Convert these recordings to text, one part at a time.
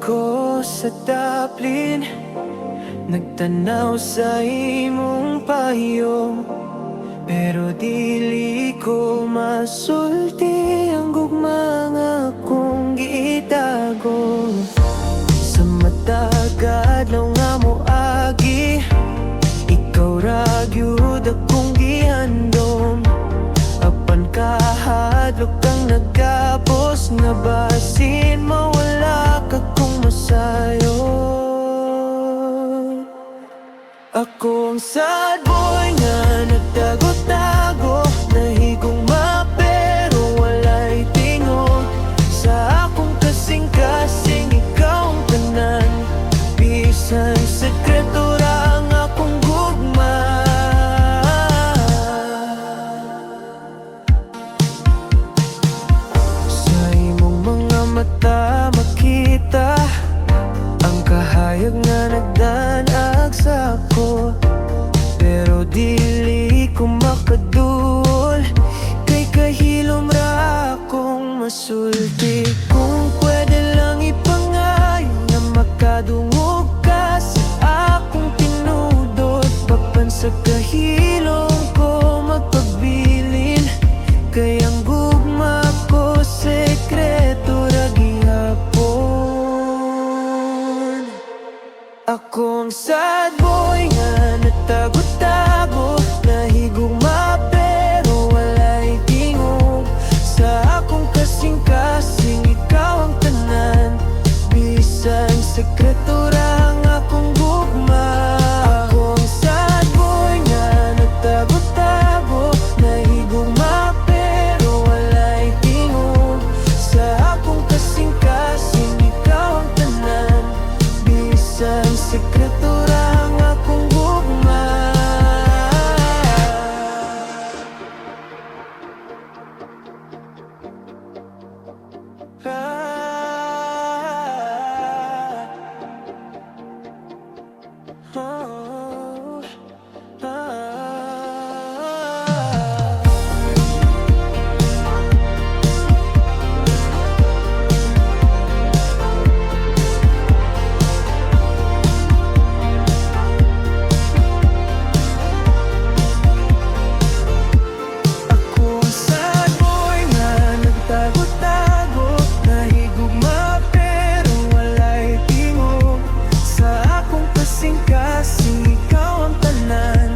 ko sa Dublin, nagtanaw sa imong payo, pero dili ko masulti ang gugma nga akong giitago. Sa matagad nga mo agi, ikaw ra gyud akong gihandom. Apan kahadlok kang nagkapos, nga basin mawala ka kung masayo. Akong sad boy nga nagtago-tago, nahigugma pero walay tingog. Sa akong kasing-kasing ikaw ang tanan, bisan sekreto ra ang akong gugma. Sa imong mga mata makita ang kahayag nga nagdanag sa ako, pero dili ko makadul, kay kahilom ra akong masulti. Kung pwede lang ipangayo na makadungog ka sa akong tinudot, papan sa kahilom ko magpabilin, kay ang gugma ko sekreto ra gihapon. Akong sad boy nga nagtago-tago, nahigugma pero walay tingog. Sa akong kasing-kasing ikaw ang tanan, bisan sekreto ra ang akong gugma. Akong sad boy nga nagtago-tago, nahigugma pero walay tingog. Sa akong kasing-kasing ikaw ang tanan, bisan sekreto ra ang akong gugma. Akong sad boy nga nagtago-tago, nahigugma pero walay tingog. Sa akong kasing-kasing ikaw ang tanan,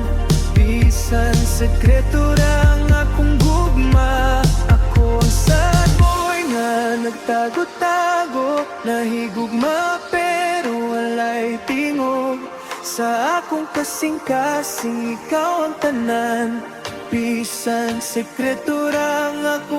bisan sekreto ra ang akong gugma. Ako ang sad boy nga nagtago-tago, nahigugma pero walay tingog. Sa akong kasing-kasing ikaw ang tanan, bisan sekreto ra ang akong